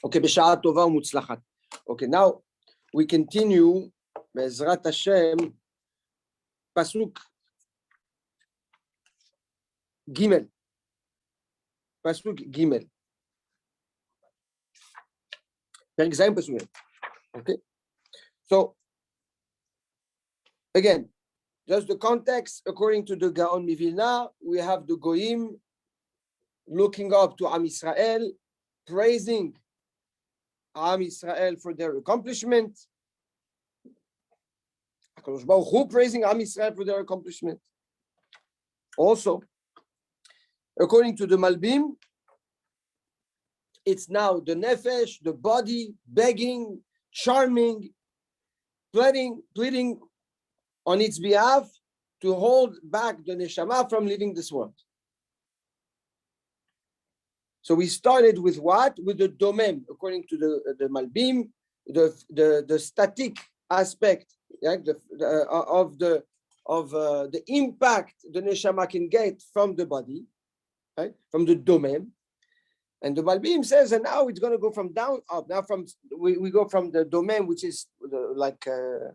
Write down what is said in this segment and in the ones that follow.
Okay, בשעה טובה ומוצלחת. Okay, now we continue, בעזרת השם, פסוק ג', פסוק ג', פרק ז' פסוק ג'. Okay, so again, just the context, according to the Gaon Mivilna, we have the Goyim looking up to Am Yisrael, praising Am Yisrael for their accomplishment. HaKadosh Baruch Hu praising Am Yisrael for their accomplishment. Also, according to the Malbim, it's now the nefesh, the body, begging, charming, pleading on its behalf to hold back the neshama from leaving this world. So we started with what? With the domem, according to the Malbim, the static aspect, yeah, of the impact the neshama can get from the body, right? From the domem. And the Malbim says, and now it's going to go from down up. Now we go from the domem, which is the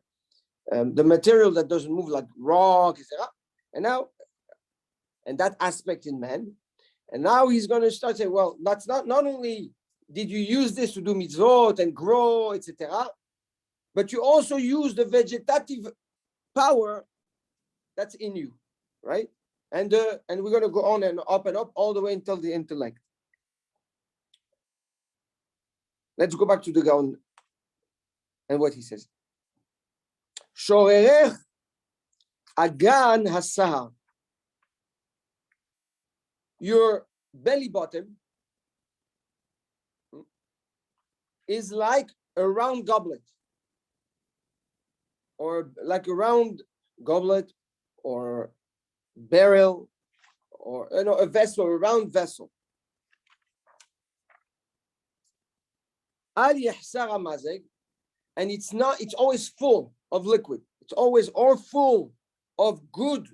material that doesn't move, like rock, etc. And that aspect in man. And now he's going to start saying, well, that's not only did you use this to do mitzvot and grow, etc., but you also use the vegetative power that's in you, right? And we're going to go on and up all the way until the intellect. Let's go back to the Gaon and what he says. Shorerech agan hasahar. Your belly bottom is like a round goblet, or like a round goblet, or barrel, or a vessel, a round vessel. Al yahsar hamazeg, and it's always full of liquid. It's always or full of good,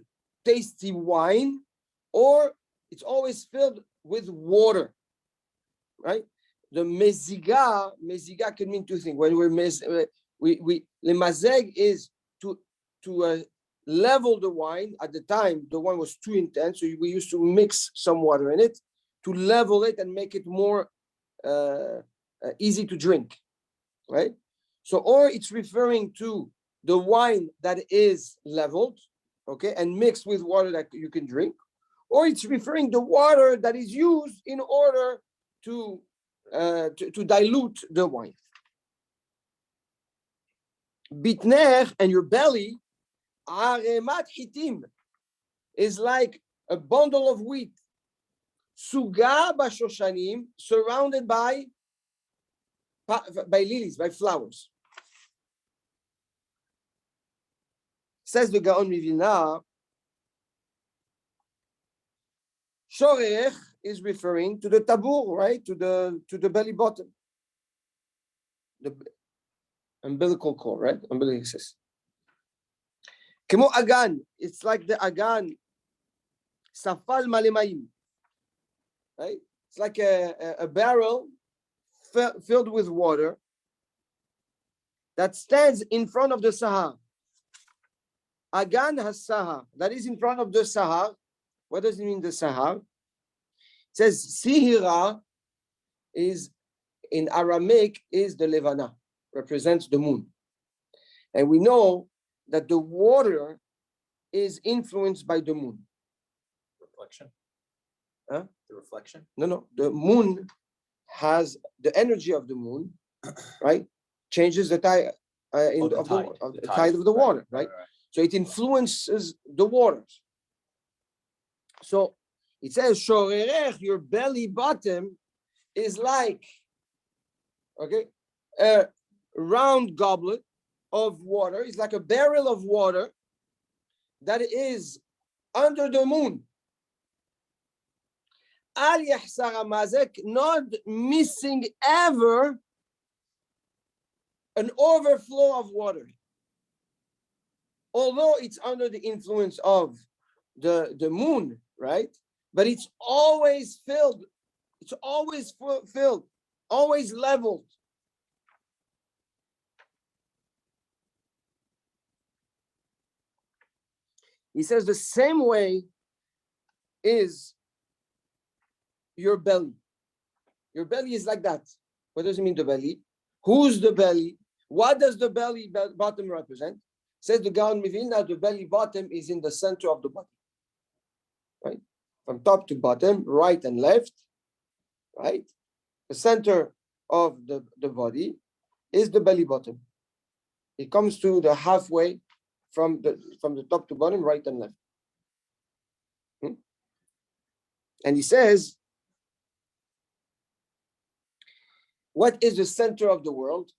tasty wine, or it's always filled with water, right? The meziga can mean two things. When we lemazeg is to level the wine. At the time, the wine was too intense, so we used to mix some water in it to level it and make it more easy to drink, right? So, or it's referring to the wine that is leveled, okay, and mixed with water that you can drink, or it's referring to water that is used in order to dilute the wine. Bitner, and your belly, aremat hitim, is like a bundle of wheat, suga bashoshanim, surrounded by lilies, by flowers. Says the Gaon Mivilna, Shorech is referring to the tabur, right? To the belly bottom, the umbilical cord, right? Umbilicus. Kemo agan, it's like the agan, safal malemayim, right? It's like a barrel filled with water that stands in front of the Sahar. Agan has Sahar, that is in front of the Sahar. What does it mean, the Sahar? It says Sihira is in Aramaic is the Levana, represents the moon. And we know that the water is influenced by the moon. Reflection. Huh? The reflection? No. The moon has the energy of the moon, right? Changes the tide the tide of the water, right? So it influences the waters. So it says, Shorerech, your belly bottom is like, okay, a round goblet of water. It's like a barrel of water that is under the moon. Al yahsar hamazek, not missing ever an overflow of water. Although it's under the influence of the moon, right? But it's always filled. It's always filled always leveled. He says the same way is your belly. Your belly is like that. What does it mean, the belly? Who's the belly? What does the belly bottom represent? Says the Gaon Mivilna, the belly bottom is in the center of the body. Right? From top to bottom, right and left, right? The center of the body is the belly bottom. It comes to the halfway from the top to bottom, right and left. And he says, what is the center of the world?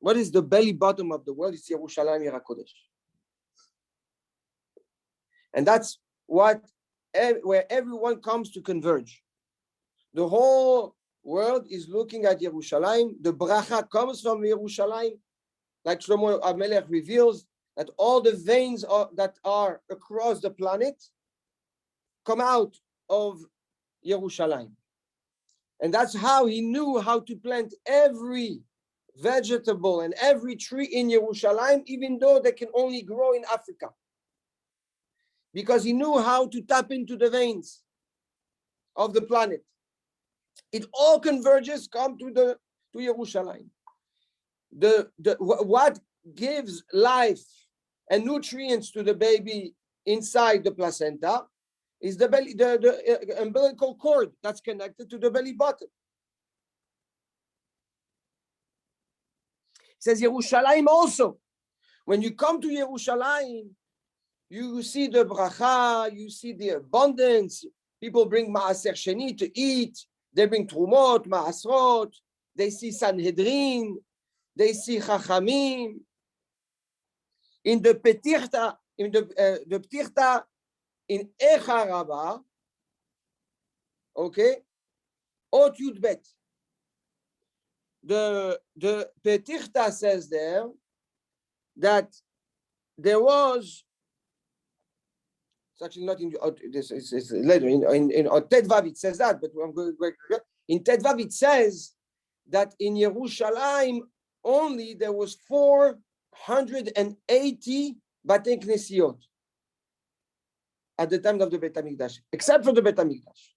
What is the belly bottom of the world? It's Yerushalayim Yer HaKodesh. And that's where everyone comes to converge. The whole world is looking at Yerushalayim. The bracha comes from Yerushalayim. Like Shlomo HaMelech reveals, that all the veins that are across the planet come out of Yerushalayim. And that's how he knew how to plant every vegetable and every tree in Yerushalayim, even though they can only grow in Africa. Because he knew how to tap into the veins of the planet. It all converges, come to Yerushalayim. What gives life and nutrients to the baby inside the placenta is the belly, the umbilical cord that's connected to the belly button. It says Yerushalayim also. When you come to Yerushalayim, you see the bracha, you see the abundance. People bring maaser sheni to eat. They bring trumot, maasrot. They see Sanhedrin. They see Chachamim. In the Petirta, the Petirta in Echa Rabbah, okay, Ot Yud Bet. The Petirta says there that there was, it's actually not in this, it's later in Tet Vav it says that, but I'm going in Tet Vav it says that in Yerushalayim only there was 480 Batei Knesiot at the time of the Beit HaMikdash, except for the Beit HaMikdash.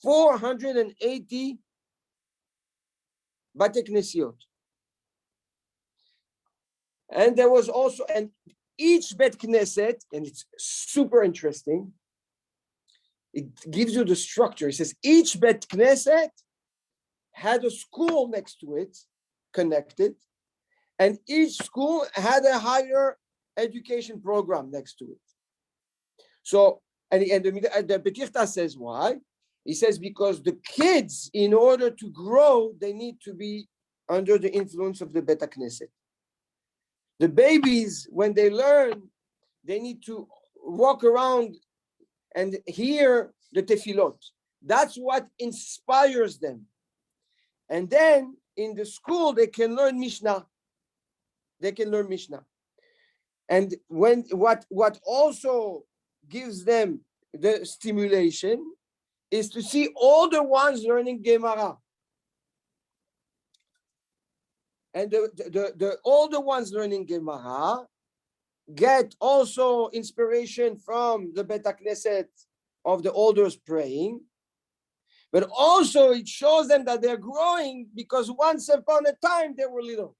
480 Batei Knesiot. And there was also, and each Bet Knesset, and it's super interesting, it gives you the structure. It says each Bet Knesset had a school next to it, connected, and each school had a higher education program next to it. So, and the Petirta says why? He says because the kids, in order to grow, they need to be under the influence of the Bet Knesset. The babies, when they learn, they need to walk around and hear the tefillot. That's what inspires them. And then in the school, they can learn Mishnah. And what also gives them the stimulation is to see all the ones learning Gemara. And the older ones learning Gemara get also inspiration from the Bet HaKnesset of the elders praying, but also it shows them that they're growing because once upon a time they were little.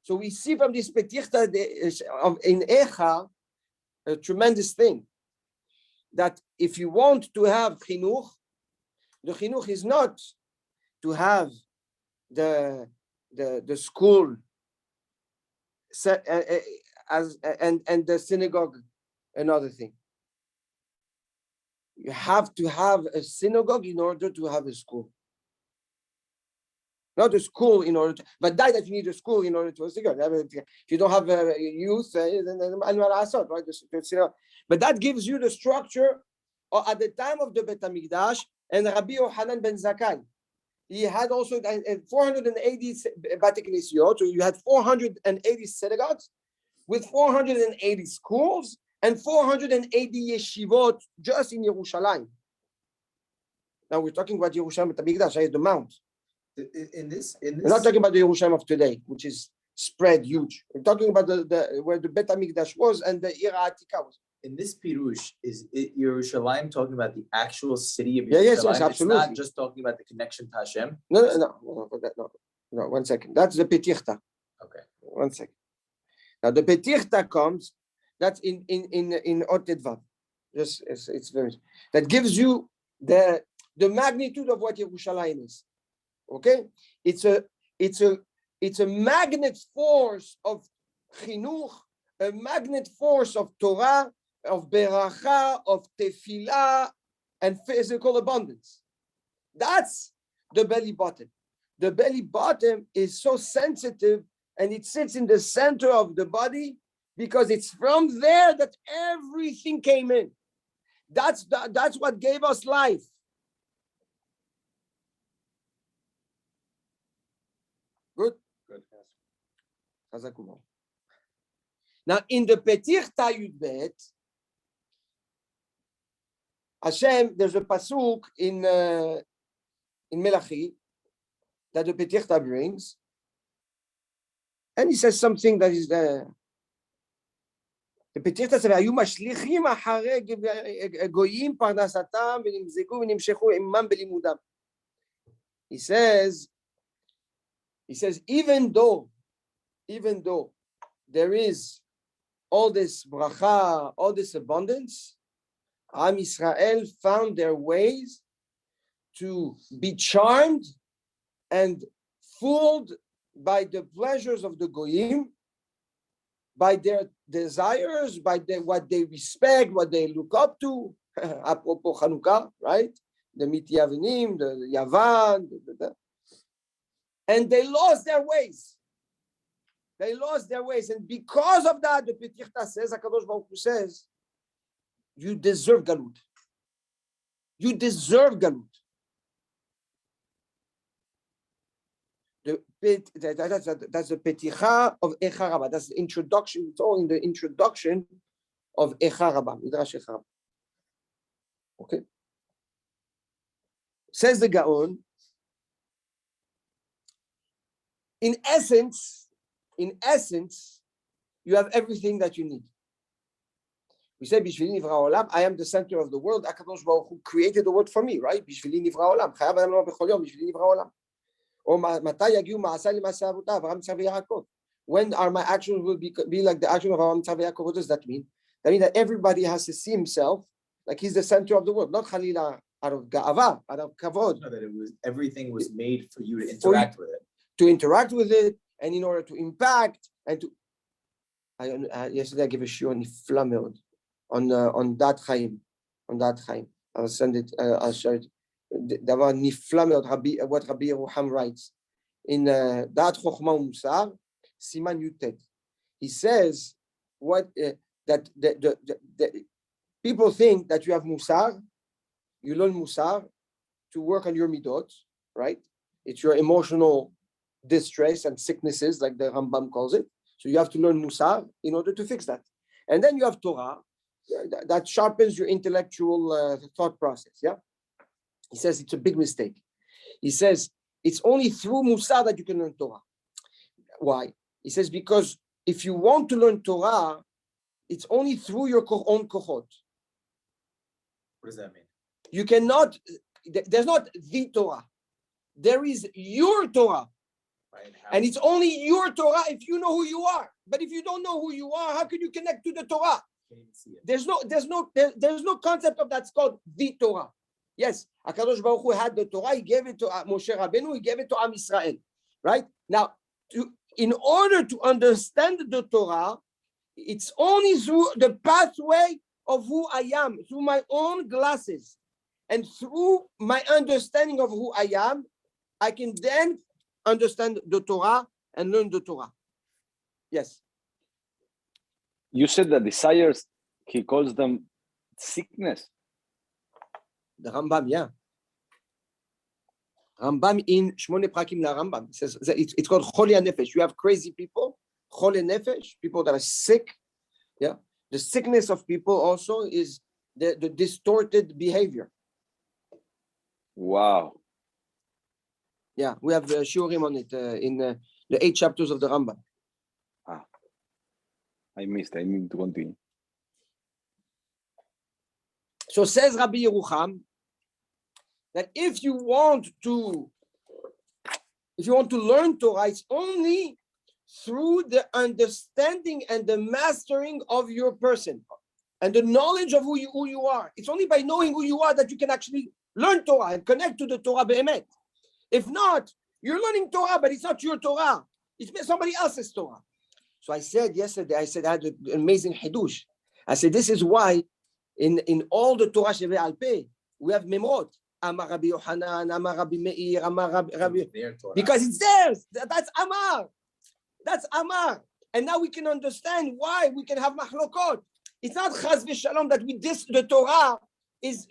So we see from this Petirta in Echa a tremendous thing, that if you want to have chinuch, the chinuch is not to have the school and the synagogue another thing. You have to have a synagogue in order to have a school. Not a school in order to, but that you need a school in order to a synagogue. If you don't have youth, right? But that gives you the structure at the time of the Bet HaMikdash and Rabbi Yochanan ben Zakkai. He had also 480 Batei Knesiot, so you had 480 synagogues with 480 schools and 480 yeshivot just in Yerushalayim. Now we're talking about Yerushalayim at Hamikdash, the mount. We're not talking about the Yerushalayim of today, which is spread huge. We're talking about the where the Bet Hamikdash was and the Ir HaAtikah was. In this pirush, is it Yerushalayim talking about the actual city of Yerushalayim? Yes, absolutely. It's not just talking about the connection to Hashem. No. 1 second. That's the Petichta. Okay. 1 second. Now the Petichta comes. That's in Otet Vav. Just it's very. That gives you the magnitude of what Yerushalayim is. Okay, it's a magnet force of chinuch, a magnet force of Torah, of beracha, of tefillah, and physical abundance. That's the belly button. The belly button is so sensitive, and it sits in the center of the body because it's from there that everything came in. That's what gave us life. Good. Now, in the Petichta Yudbet, Hashem, there's a pasuk in Melachi that the Petichta brings, and he says something that is the Petichta says, "Hayu mashlichim acharei goyim parnasatam v'nimzegu v'nimshechu imam belimudam." He says, even though there is all this bracha, all this abundance, Am Yisrael found their ways to be charmed and fooled by the pleasures of the goyim, by their desires, by what they respect, what they look up to. Apropos Chanukah, right? The Mityavenim, the Yavan, and they lost their ways. And because of that, the Petichta says, HaKadosh Baruch Hu says, you deserve Galut. That's the Peticha of Echa Rabbah. That's the introduction. It's all in the introduction of Echa Rabbah, Midrash Echa Rabbah. Okay. Says the Gaon, in essence, you have everything that you need. We say, Bishvili Nivra Olam, I am the center of the world. HaKadosh Baruch Hu created the world for me, right? Bishvili Nivra Olam. Chayav Adam Lo Bechol Yom, Bishvili Nivra Olam. Or Matai Yagiu Ma'asai L'Masei Avutav, Avraham Yitzchak Yaakov. When are my actions will be like the action of Avraham Yitzchak Yaakov? What does that mean? That means that everybody has to see himself like he's the center of the world, not Chalila out of Ga'ava, out of Kavod. No, that everything was made for you to interact with it. To interact with it, and in order to impact and to. Yesterday I gave a shiur nifla on Dat Chaim. I'll send it. I'll share it. Davar nifla meod. What Rabbi Yeruham writes in Dat Chochma Musar Siman Yutet. He says that the people think that you have Musar, you learn Musar to work on your midot, right? It's your emotional distress and sicknesses, like the Rambam calls it. So you have to learn Musar in order to fix that. And then you have Torah that sharpens your intellectual thought process. Yeah. He says it's a big mistake. He says it's only through Musar that you can learn Torah. Why? He says because if you want to learn Torah, it's only through your own kochot. What does that mean? You cannot. There's not the Torah. There is your Torah. Right. And it's only your Torah if you know who you are. But if you don't know who you are, how can you connect to the Torah? There's no concept of that's called the Torah. Yes, HaKadosh Baruch Hu had the Torah. He gave it to Moshe Rabbeinu. He gave it to Am Yisrael. Right now, in order to understand the Torah, it's only through the pathway of who I am, through my own glasses, and through my understanding of who I am, I can then understand the Torah and learn the Torah. Yes. You said the desires, he calls them sickness. The Rambam, yeah. Rambam in Shmone Prakim La Rambam says it's called Choli HaNefesh. You have crazy people, Choli HaNefesh, people that are sick. Yeah. The sickness of people also is the distorted behavior. Wow. Yeah, we have Shir HaShirim on it in the 8 chapters of the Rambam. I missed. I need to continue. So says Rabbi Yerucham that if you want to learn Torah, it's only through the understanding and the mastering of your person and the knowledge of who you are. It's only by knowing who you are that you can actually learn Torah and connect to the Torah be'emet. If not, you're learning Torah, but it's not your Torah. It's somebody else's Torah. So I said yesterday, I had an amazing hidush. I said, this is why in all the Torah Shevei Al Peh, we have memot. Amar Rabbi Yohanan, Amar Rabbi Meir, Amar Rabbi... Because it's theirs. That's Amar. That's Amar. And now we can understand why we can have machlokot. It's not chas v'shalom that we diss the Torah. It's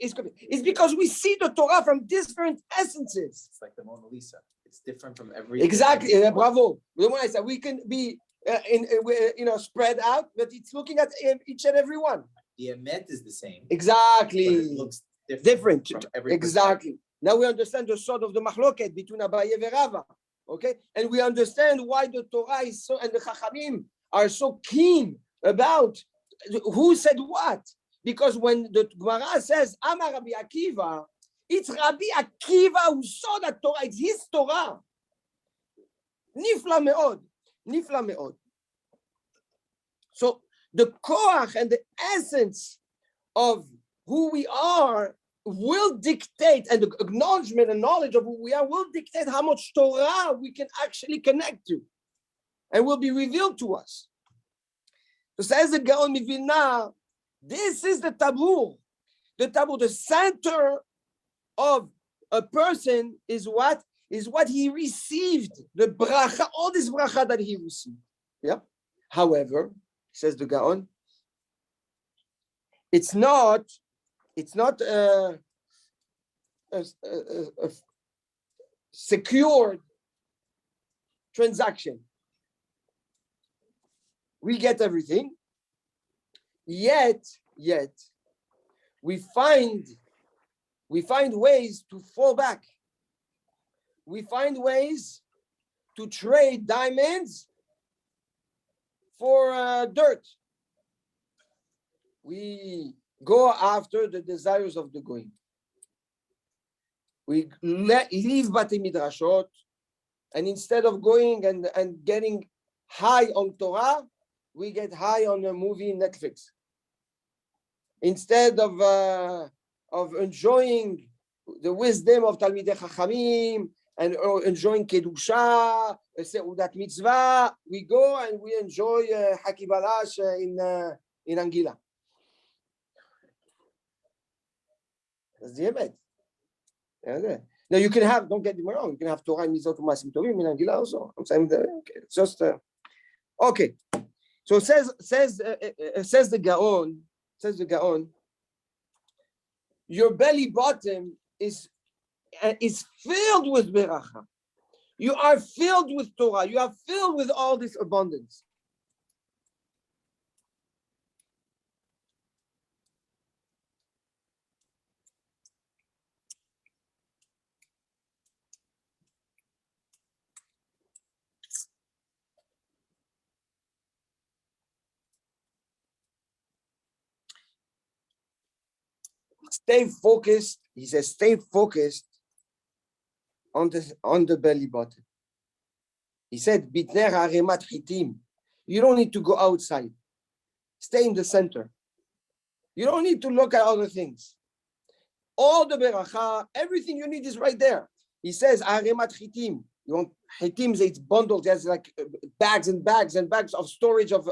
because we see the Torah from different essences. It's like the Mona Lisa. It's different from every. Exactly. Bravo. The one I said, we can be spread out, but it's looking at each and every one. The emet is the same. Exactly. But it looks different. From every exactly. Now we understand the sort of the machloket between Abaye and Rava. Okay, and we understand why the Torah is so, and the Chachamim are so keen about who said what. Because when the Gemara says Amar Rabbi Akiva, it's Rabbi Akiva who saw that Torah. It's his Torah. Nifla meod, nifla meod. So the koach and the essence of who we are will dictate, and the acknowledgement and knowledge of who we are will dictate how much Torah we can actually connect to and will be revealed to us. So says the Gaon Mivilna, this is the tabur. The tabur, the center of a person is what? Is what he received, the bracha, all this bracha that he received. Yeah. However, says the Gaon, it's not a secured transaction. We get everything, yet we find ways to fall back. We find ways to trade diamonds for dirt. We go after the desires of the goyim. We leave Batei Midrashot, and instead of going and getting high on Torah, we get high on a movie Netflix. Instead of enjoying the wisdom of Talmidei Chachamim and enjoying Kedusha, Seudat Mitzvah, we go and we enjoy Haki Balash in Angila. That's the Emet. Now you can have, don't get me wrong, you can have Torah Mizot Umasim Tovim in Angila also. I'm saying that, okay, it's just okay. So says the Gaon, your belly bottom is filled with beracha. You are filled with Torah. You are filled with all this abundance. Stay focused. He says, stay focused on the belly button. He said, Bitner haremat chitim. You don't need to go outside. Stay in the center. You don't need to look at other things. All the beracha, everything you need is right there. He says, haremat chitim. You want chitim? It's bundled. There's like bags and bags and bags of storage of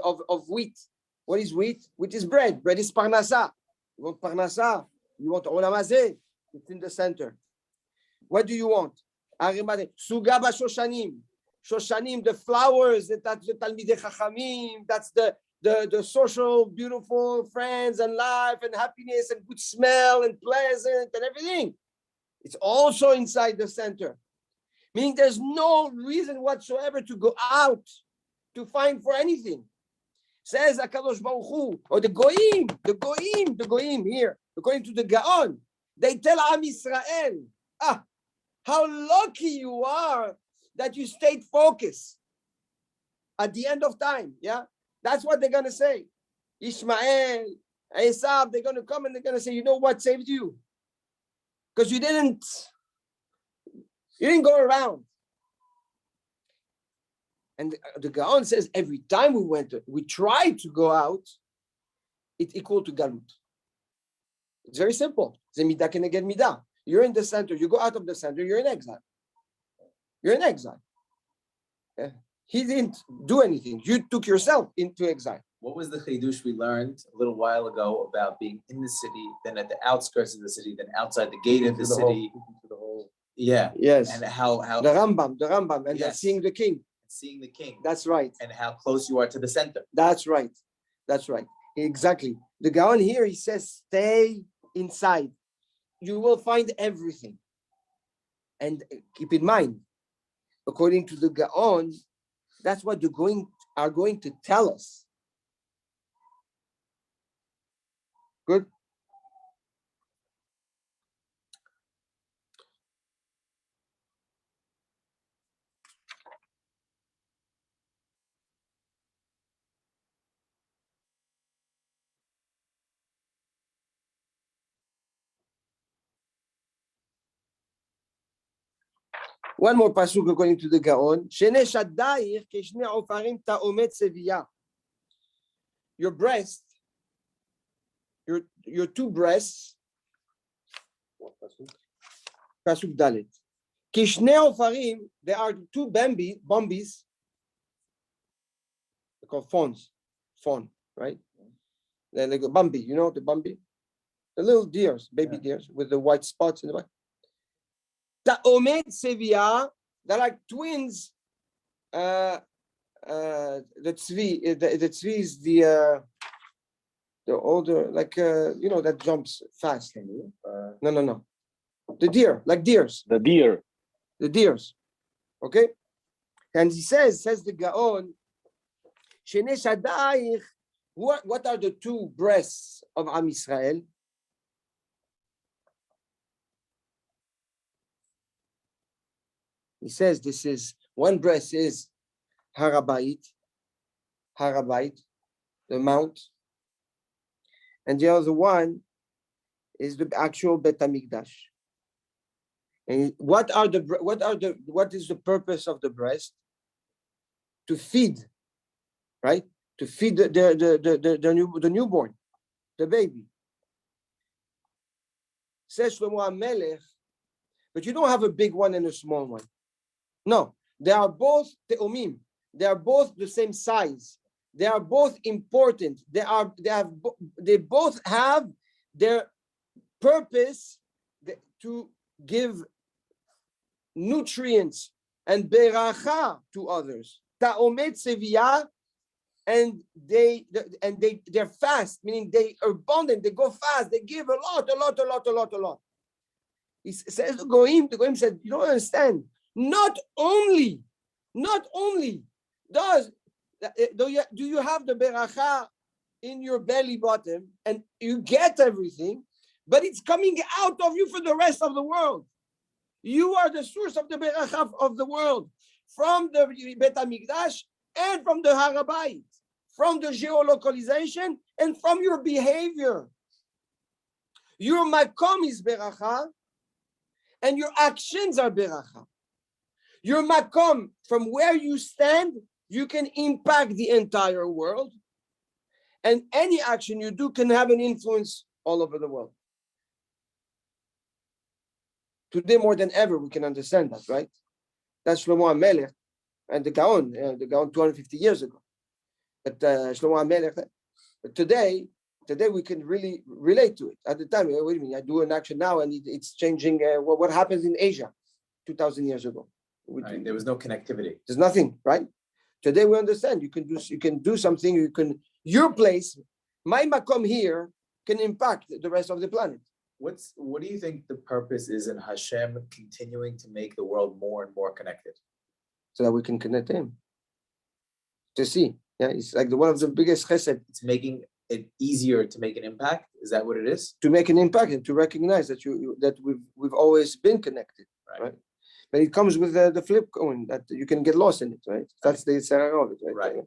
wheat. What is wheat? Wheat is bread. Bread is parnasa. You want parnasa? You want olam hazeh? It's in the center. What do you want? Suga b'shoshanim. Shoshanim, the flowers, that's the Talmidei Chachamim, that's the social, beautiful friends and life and happiness and good smell and pleasant and everything. It's also inside the center. Meaning there's no reason whatsoever to go out to find for anything. Says HaKadosh Baruch Hu, or the goyim here, according to the Gaon, they tell Am Yisrael, How lucky you are that you stayed focused at the end of time. Yeah, that's what they're gonna say. Ishmael, Esau, they're gonna come and they're gonna say, you know what saved you? Because you didn't go around. And the Gaon says every time we tried to go out, it's equal to Galut. It's very simple. Zemida can get Midah. You're in the center. You go out of the center, you're in exile. You're in exile. Yeah. He didn't do anything. You took yourself into exile. What was the chidush we learned a little while ago about being in the city, then at the outskirts of the city, then outside the gate of the city? Yeah. Yes. And how the Rambam, and yes. Seeing the king. Seeing the king. That's right. And how close you are to the center. That's right. Exactly. The Gaon here, he says, stay inside. You will find everything. And keep in mind, according to the Gaon, that's what are going to tell us. Good. One more pasuk according to the Gaon. Your breast, your two breasts. Pasuk Dalet. Kishne ofarim, there are two bombies. They're called fawn, right? They're like a Bambi, you know the Bambi? The little deers, baby deers with the white spots in the back. Ta'omet Sevilla, they're like twins. The tzvi is the older, like that jumps fast. No. The deer, like deers. The deer. The deers. Okay? And he says the Gaon, what are the two breasts of Am Yisrael? He says this is one breast is Harabait, the mount, and the other one is the actual Bet HaMikdash. And what is the purpose of the breast? To feed, right? To feed the newborn, the baby. Says Shlomo HaMelech, but you don't have a big one and a small one. No, they are both te'omim. They are both the same size. They are both important. They both have their purpose to give nutrients and beracha to others. Ta'omet seviyah, and they're fast, meaning they are abundant. They go fast. They give a lot. He says the Goim said, you don't understand. Not only do you have the beracha in your belly bottom and you get everything, but it's coming out of you for the rest of the world. You are the source of the beracha of the world, from the Bet HaMikdash and from the Har HaBayit, from the geolocalization and from your behavior. Your makom is beracha, and your actions are beracha. Your makom, from where you stand, you can impact the entire world. And any action you do can have an influence all over the world. Today, more than ever, we can understand that, right? That's Shlomo HaMelech and the Gaon 250 years ago. But Shlomo HaMelech, but today we can really relate to it. At the time, wait a minute, I do an action now and it's changing what happens in Asia 2,000 years ago. Right. There was no connectivity. There's nothing, right? Today we understand you can do something. Your place, my makom here, can impact the rest of the planet. What do you think the purpose is in Hashem continuing to make the world more and more connected? So that we can connect to Him. To see, yeah, it's like one of the biggest chesed. It's making it easier to make an impact? Is that what it is? To make an impact and to recognize that that we've always been connected, right? But it comes with the flip coin that you can get lost in it, right? That's the sarah of it, right? Right.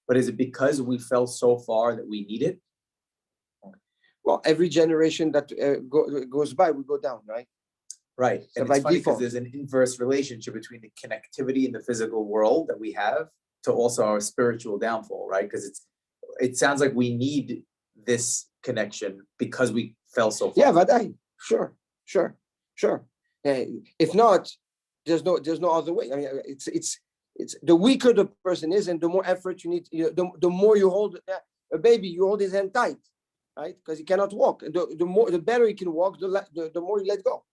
But is it because we fell so far that we need it? Well, every generation that goes by, we go down, right? Right. So And by it's funny because default. there's an inverse relationship between the connectivity in the physical world that we have to also our spiritual downfall, right? Because it sounds like we need this connection because we fell so far. Yeah, Vadai. Sure. If not, there's no other way. I mean, it's the weaker the person is, and the more effort you need. The more you hold a baby, you hold his hand tight, right? Because he cannot walk. And the better he can walk, the more you let go.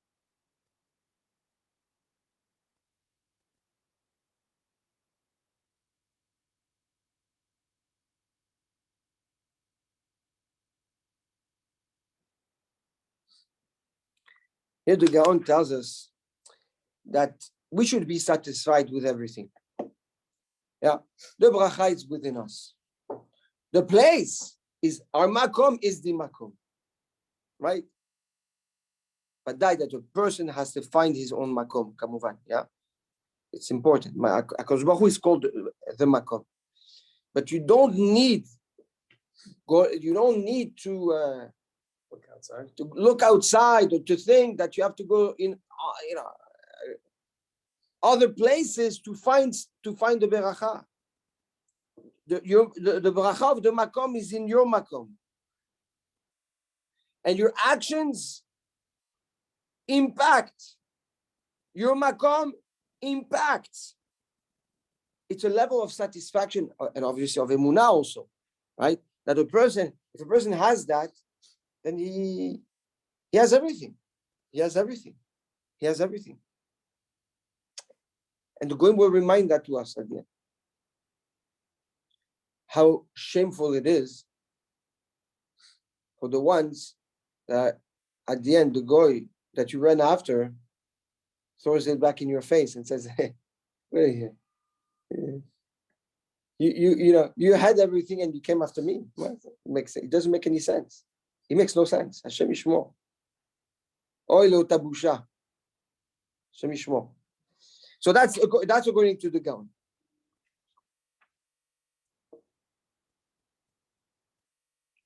Here the Gaon tells us that we should be satisfied with everything. Yeah, the bracha is within us. The place is our makom is the makom, right? But that a person has to find his own makom, kamuvan. Yeah, it's important. HaKadosh Baruch Hu is called the makom, but you don't need to look outside or to think that you have to go in other places to find the beracha. The beracha of the makom is in your makom, and your actions impact your makom. Impacts. It's a level of satisfaction and obviously of emunah also, right? That if a person has that, then he has everything. He has everything. And the Goyim will remind that to us at the end. How shameful it is for the ones that at the end, the Goy that you ran after throws it back in your face and says, hey, wait here. You had everything and you came after me. It doesn't make any sense. It makes no sense. Hashem Yishmor. Oy lo tabusha. Hashem Yishmor. So that's according to the Gaon.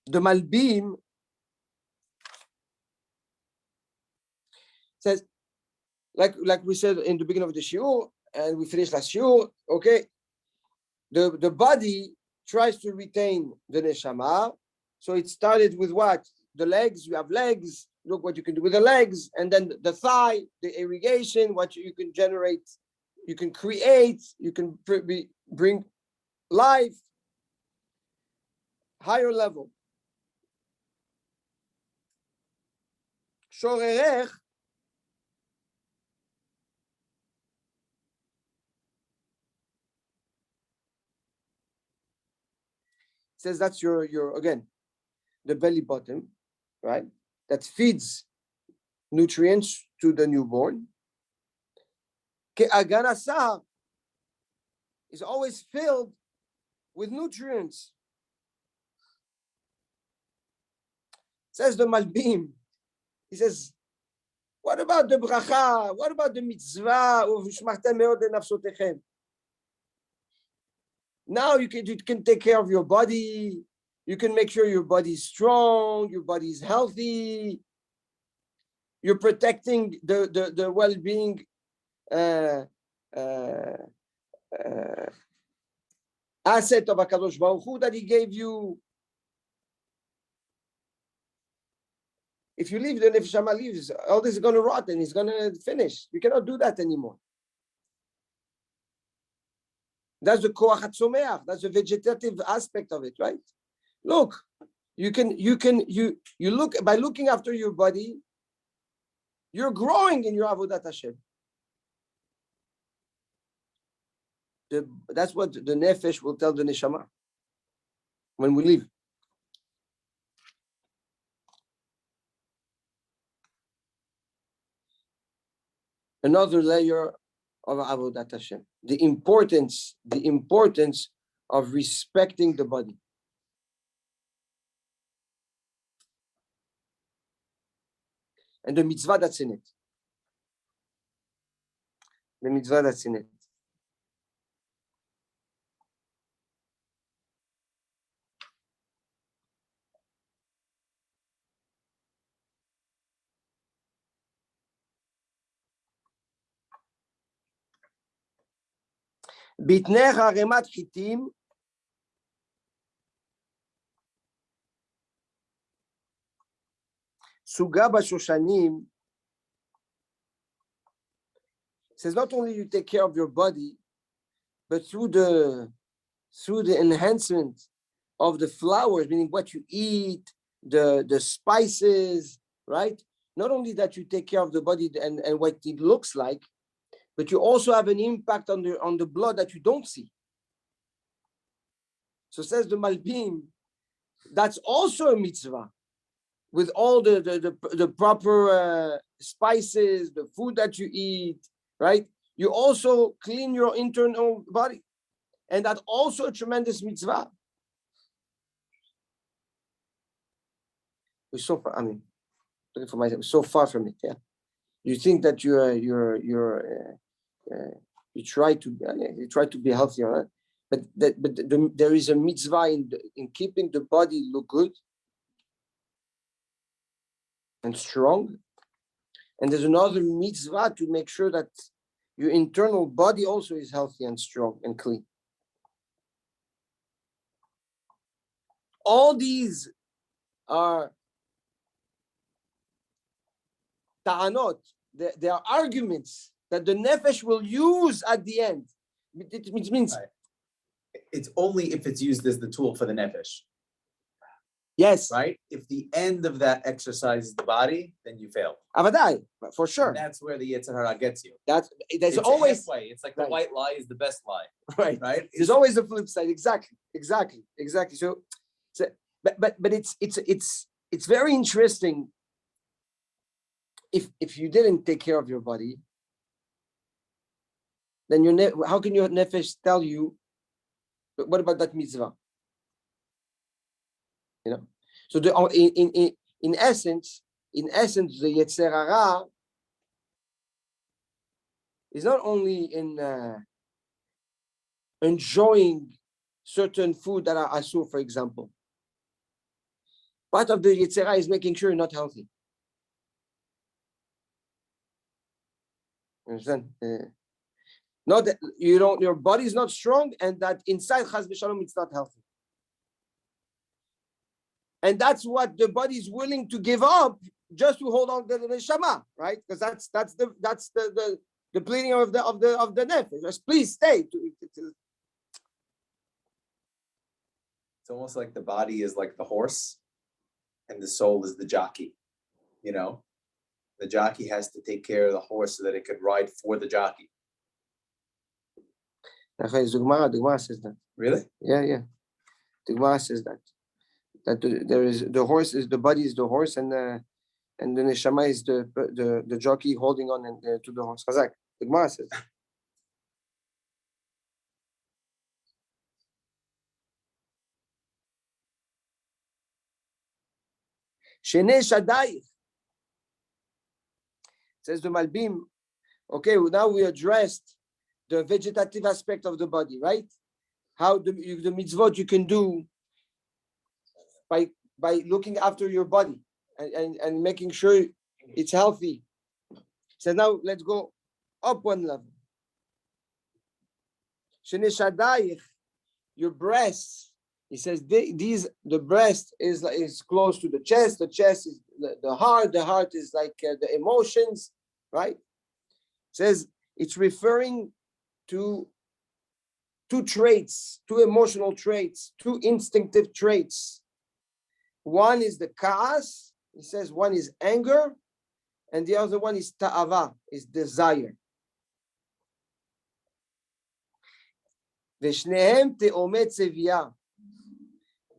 The Malbim says, like we said in the beginning of the shiur, and we finished last shiur, okay, the body tries to retain the neshama. So it started with what? The legs. You have legs. Look what you can do with the legs, and then the thigh, the irrigation, what you can generate, you can create, you can bring life, higher level. Shorerech says that's your again, the belly button, right? That feeds nutrients to the newborn. Ke'aganasa is always filled with nutrients. Says the Malbim. He says, what about the bracha? What about the mitzvah of Shmachtem meod lenafsotechem? Now you can take care of your body. You can make sure your body is strong, your body is healthy. You're protecting the well-being asset of HaKadosh Baruch Hu that he gave you. If you leave, the nefesh leaves, all this is going to rot and it's going to finish. You cannot do that anymore. That's the koach hatzomeach. That's the vegetative aspect of it, right? Look, you look by looking after your body, you're growing in your avodat Hashem. That's what the nefesh will tell the neshama when we leave. Another layer of avodat Hashem. The importance of respecting the body. and the mitzvah that's in it. The mitzvah that's in it. Bitner haremat chitim suga bashoshanim says not only you take care of your body, but through the enhancement of the flowers, meaning what you eat, the spices, right? Not only that you take care of the body and what it looks like, but you also have an impact on the blood that you don't see. So says the Malbim, that's also a mitzvah, with all the proper spices, the food that you eat, right? You also clean your internal body, and that's also a tremendous mitzvah. We're so far. I mean, looking for myself, so far from it. Yeah, you think that you try to be healthier, right? But there is a mitzvah in keeping the body look good and strong, and there's another mitzvah to make sure that your internal body also is healthy and strong and clean. All these are ta'anot. They are arguments that the nefesh will use at the end. It means right. It's only if it's used as the tool for the nefesh. Yes. Right? If the end of that exercise is the body, then you fail. Avadai, for sure. And that's where the Yetzer Hara gets you. There's It's always halfway. It's like right. the white lie is the best lie. Right. Right? There's always a flip side. Exactly. So but it's very interesting. If you didn't take care of your body, then how can your nefesh tell you? But what about that mitzvah? You know. So in essence, the Yetzer Hara is not only in enjoying certain food that are asur, for example. Part of the Yetzer Hara is making sure you're not healthy. Understand? Not that your body is not strong, and that inside Chas v'Shalom it's not healthy. And that's what the body is willing to give up just to hold on to the neshama, right? Because that's the pleading of the nefesh. Just please stay. It's almost like the body is like the horse and the soul is the jockey. You know, the jockey has to take care of the horse so that it could ride for the jockey. The Gemara says that. Really? Yeah. The Gemara says that there is the horse is the body is the horse, and the neshama is the jockey holding on to the horse. Chazak. The Gemara says that. Shene Shadayich, says the Malbim. Okay, now we addressed the vegetative aspect of the body, right? How the mitzvot you can do by looking after your body and making sure it's healthy. So now let's go up one level. Shene Shadayich, your breasts. He says the breast is close to the chest is the heart is like the emotions, right? It says it's referring to two traits, two emotional traits, two instinctive traits. One is the ka'as, he says one is anger, and the other one is ta'ava, is desire. V'shnehem te'omei tzeviyah.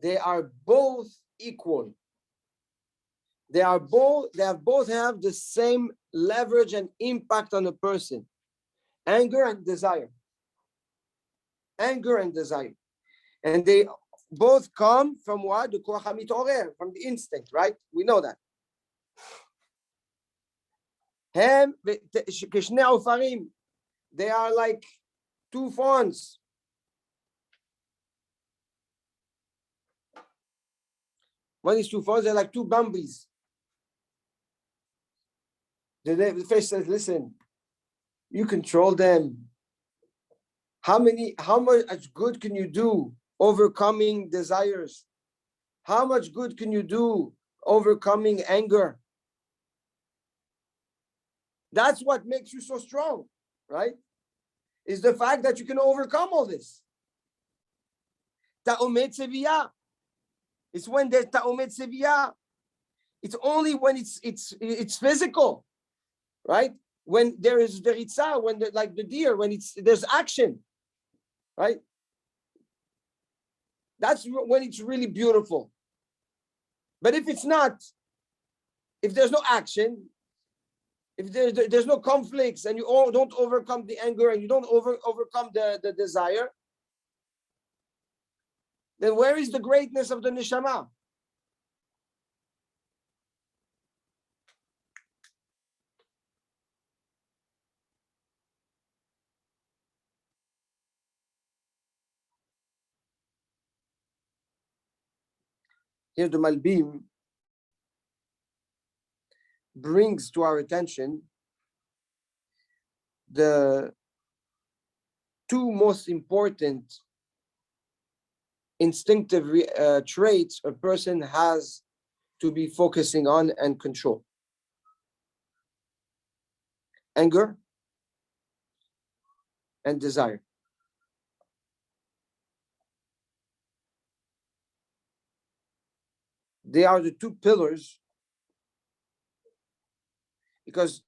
They are both equal. They have both have the same leverage and impact on a person. Anger and desire. And they both come from what? The koach hamitorer, from the instinct, right? We know that. הם כשני עופרים. They are like two fawns. One is two fawns, they're like two bumblbees. The fish says, listen, you control them. How much good can you do overcoming desires? How much good can you do overcoming anger? That's what makes you so strong, right? Is the fact that you can overcome all this. Ta'omet seviyah. It's when there's ta'omet seviyah. It's only when it's physical, right? When there is the ritzah, when like the deer, when there's action, right? That's when it's really beautiful. But if it's not, if there's no action, if there's no conflicts, and you all don't overcome the anger, and you don't overcome the desire, then where is the greatness of the neshama? Here the Malbim brings to our attention the two most important instinctive traits a person has to be focusing on and control: anger and desire. They are the two pillars, because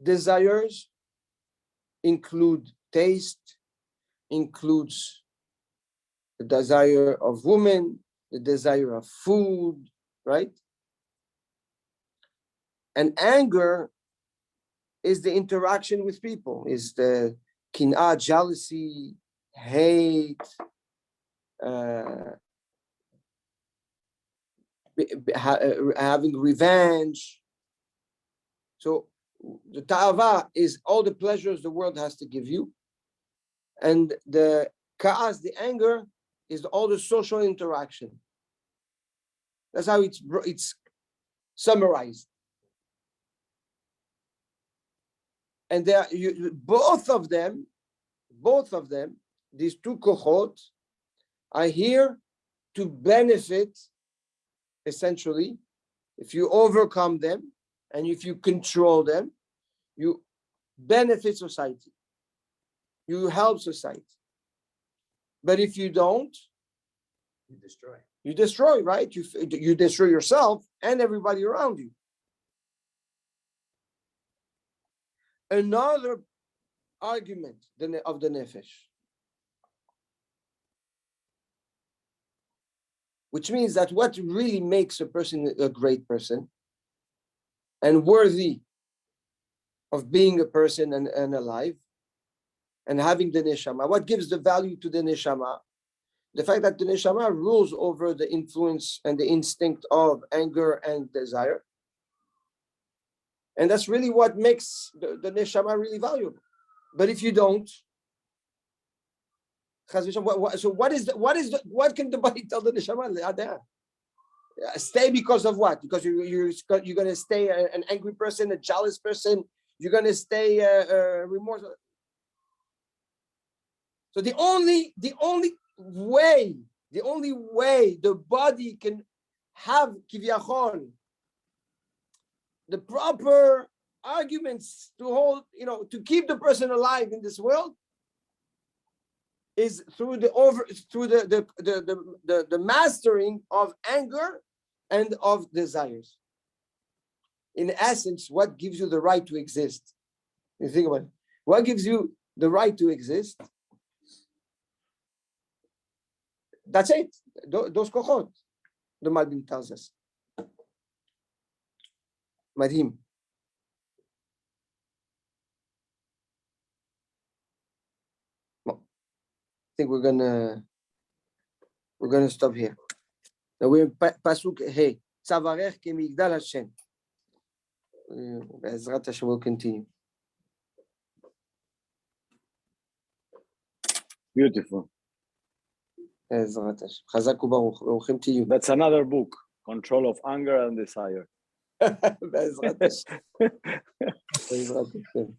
desires include taste, includes the desire of woman, the desire of food, right? And anger is the interaction with people, is the kin'ah, jealousy, hate, having revenge. So the ta'ava is all the pleasures the world has to give you, and the ka'as, the anger, is all the social interaction. That's how it's summarized. And both of them, these two kohot, are here to benefit, essentially. If you overcome them and if you control them, you benefit society, you help society. But if you don't, you destroy, right? You destroy yourself and everybody around you. Another argument of the nefesh, which means that what really makes a person a great person and worthy of being a person and alive and having the neshama, what gives the value to the neshama? The fact that the neshama rules over the influence and the instinct of anger and desire. And that's really what makes the neshama really valuable. But if you don't, so what can the body tell the neshama? Stay because of what? Because you're going to stay an angry person, a jealous person. You're going to stay remorseful. So the only way the body can have kiviyachon, the proper arguments to hold, to keep the person alive in this world, is through the mastering of anger and of desires. In essence, what gives you the right to exist? You think about it. What gives you the right to exist? That's it. Those kochot, the Malbim tells us. Madhim. I think we're gonna stop here. Now we're in Pasuk Hey. צווארך כמגדל השם. בעזרת השם, will continue. Beautiful. בעזרת השם. חזק וברוך, ברוכים תהיו. That's another book, Control of Anger and Desire. בעזרת השם. בעזרת השם.